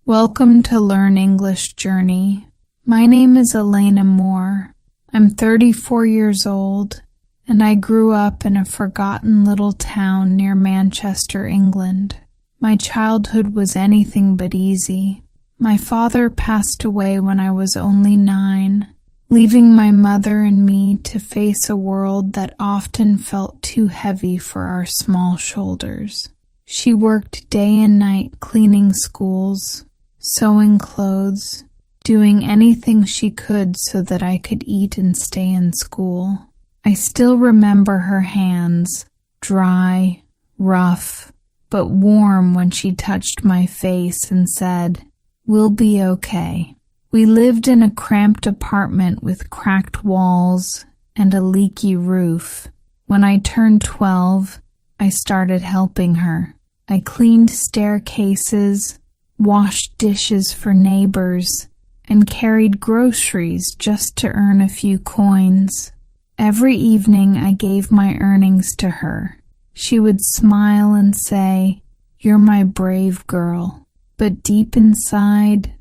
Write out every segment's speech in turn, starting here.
Welcome to Learn English Journey. My name is Elena Moore. I'm 34 years old, and I grew up in a forgotten little town near Manchester, England. My childhood was anything but easy. My father passed away when I was only 9, leaving my mother and me to face a world that often felt too heavy for our small shoulders. She worked day and night cleaning schools, sewing clothes, doing anything she could so that I could eat and stay in school. I still remember her hands, dry, rough, but warm when she touched my face and said, "We'll be okay." We lived in a cramped apartment with cracked walls and a leaky roof. When I turned 12, I started helping her. I cleaned staircases, washed dishes for neighbors, and carried groceries just to earn a few coins. Every evening I gave my earnings to her. She would smile and say, "You're my brave girl." But deep inside,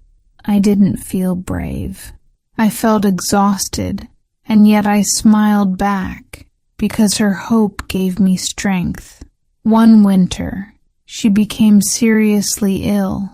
I didn't feel brave. I felt exhausted, and yet I smiled back because her hope gave me strength. One winter, she became seriously ill.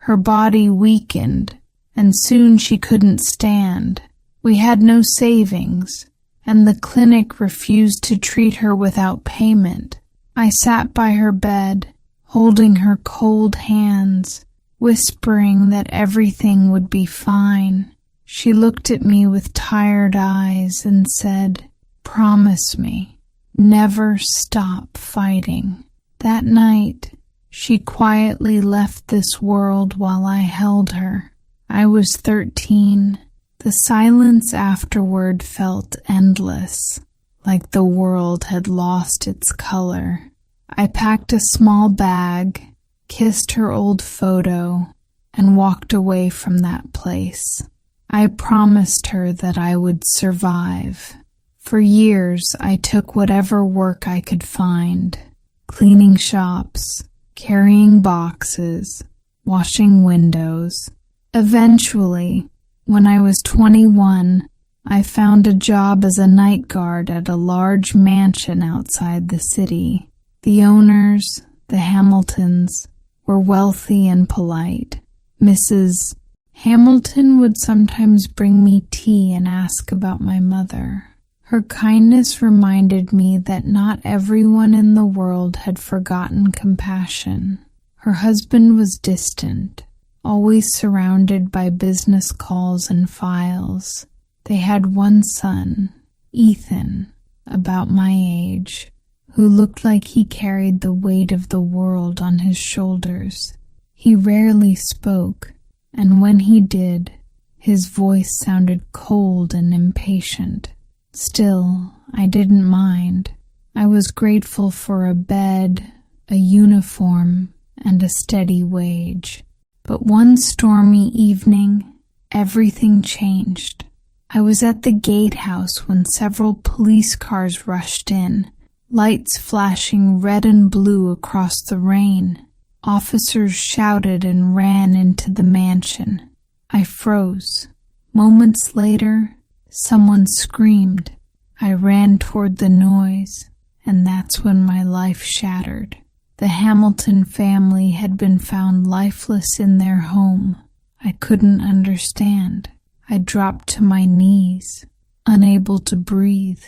Her body weakened, and soon she couldn't stand. We had no savings, and the clinic refused to treat her without payment. I sat by her bed, holding her cold hands, whispering that everything would be fine. She looked at me with tired eyes and said, "Promise me, never stop fighting." That night, she quietly left this world while I held her. I was 13. The silence afterward felt endless, like the world had lost its color. I packed a small bag, kissed her old photo, and walked away from that place. I promised her that I would survive. For years, I took whatever work I could find, cleaning shops, carrying boxes, washing windows. Eventually, when I was 21, I found a job as a night guard at a large mansion outside the city. The owners, the Hamiltons, were wealthy and polite. Mrs. Hamilton would sometimes bring me tea and ask about my mother. Her kindness reminded me that not everyone in the world had forgotten compassion. Her husband was distant, always surrounded by business calls and files. They had one son, Ethan, about my age, who looked like he carried the weight of the world on his shoulders. He rarely spoke, and when he did, his voice sounded cold and impatient. Still, I didn't mind. I was grateful for a bed, a uniform, and a steady wage. But one stormy evening, everything changed. I was at the gatehouse when several police cars rushed in, lights flashing red and blue across the rain. Officers shouted and ran into the mansion. I froze. Moments later, someone screamed. I ran toward the noise, and that's when my life shattered. The Hamilton family had been found lifeless in their home. I couldn't understand. I dropped to my knees, unable to breathe.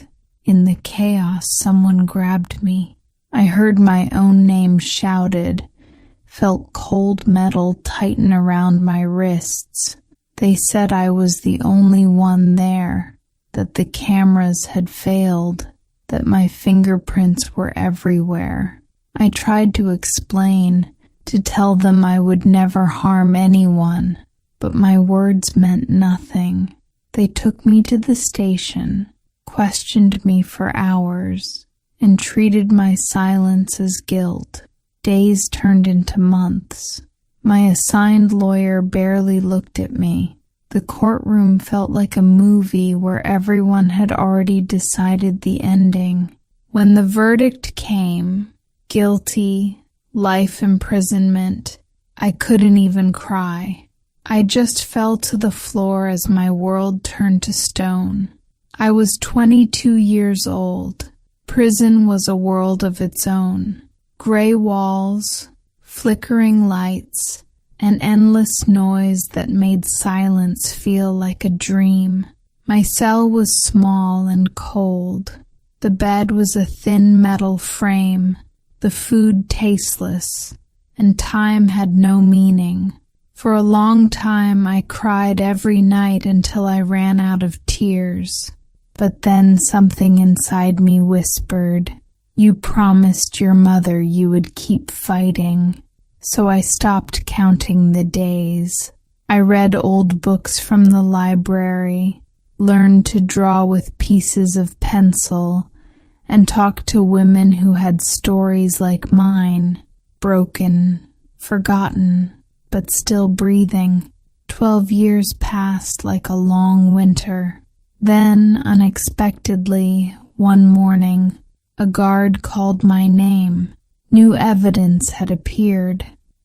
In the chaos, someone grabbed me. I heard my own name shouted, felt cold metal tighten around my wrists. They said I was the only one there, that the cameras had failed, that my fingerprints were everywhere. I tried to explain, to tell them I would never harm anyone, but my words meant nothing. They took me to the station, questioned me for hours, and treated my silence as guilt. Days turned into months. My assigned lawyer barely looked at me. The courtroom felt like a movie where everyone had already decided the ending. When the verdict came, guilty, life imprisonment, I couldn't even cry. I just fell to the floor as my world turned to stone. I was 22 years old. Prison was a world of its own. Gray walls, flickering lights, and endless noise that made silence feel like a dream. My cell was small and cold. The bed was a thin metal frame, the food tasteless, and time had no meaning. For a long time I cried every night until I ran out of tears. But then something inside me whispered, "You promised your mother you would keep fighting." So I stopped counting the days. I read old books from the library, learned to draw with pieces of pencil, and talked to women who had stories like mine, broken, forgotten, but still breathing. 12 years passed like a long winter. Then, unexpectedly, one morning, a guard called my name. New evidence had appeared,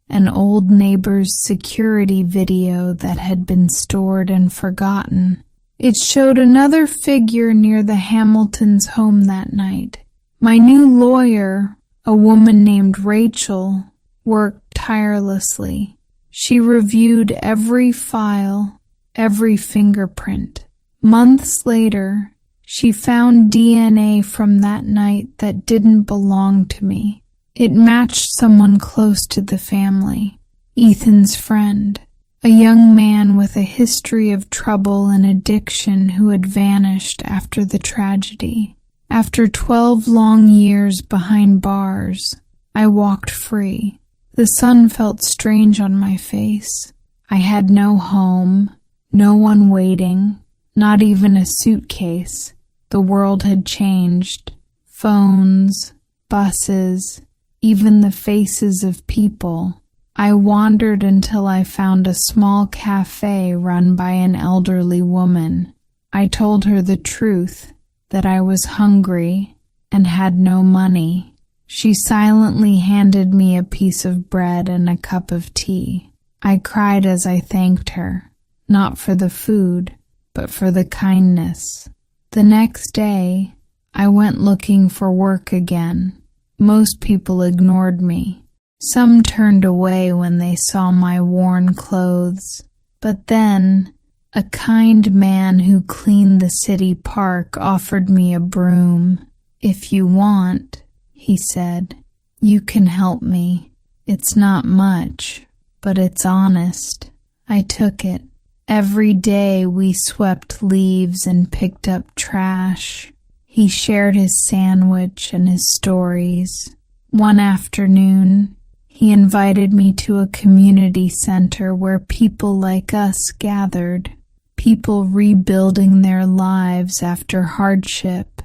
an old neighbor's security video that had been stored and forgotten. It showed another figure near the Hamiltons' home that night. My new lawyer, a woman named Rachel, worked tirelessly. She reviewed every file, every fingerprint. Months later, she found DNA from that night that didn't belong to me. It matched someone close to the family, Ethan's friend, a young man with a history of trouble and addiction who had vanished after the tragedy. After 12 long years behind bars, I walked free. The sun felt strange on my face. I had no home, no one waiting, not even a suitcase. The world had changed. Phones, buses, even the faces of people. I wandered until I found a small cafe run by an elderly woman. I told her the truth, that I was hungry and had no money. She silently handed me a piece of bread and a cup of tea. I cried as I thanked her, not for the food, but for the kindness. The next day, I went looking for work again. Most people ignored me. Some turned away when they saw my worn clothes. But then, a kind man who cleaned the city park offered me a broom. "If you want," he said, "you can help me. It's not much, but it's honest." I took it. Every day we swept leaves and picked up trash. He shared his sandwich and his stories. One afternoon, he invited me to a community center where people like us gathered, people rebuilding their lives after hardship.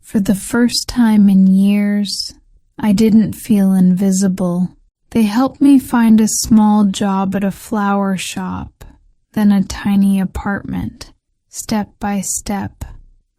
For the first time in years, I didn't feel invisible. They helped me find a small job at a flower shop, then a tiny apartment. Step by step,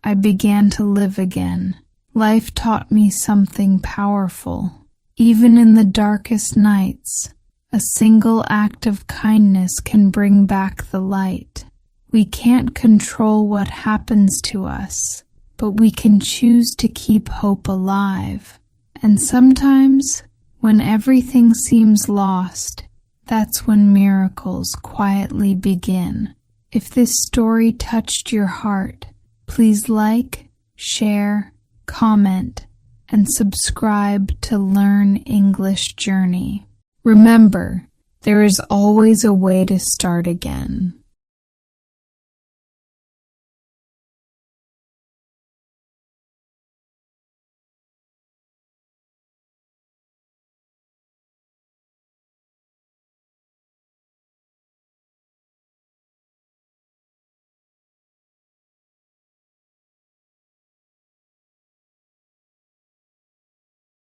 I began to live again. Life taught me something powerful. Even in the darkest nights, a single act of kindness can bring back the light. We can't control what happens to us, but we can choose to keep hope alive. And sometimes, when everything seems lost, that's when miracles quietly begin. If this story touched your heart, please like, share, comment, and subscribe to Learn English Journey. Remember, there is always a way to start again.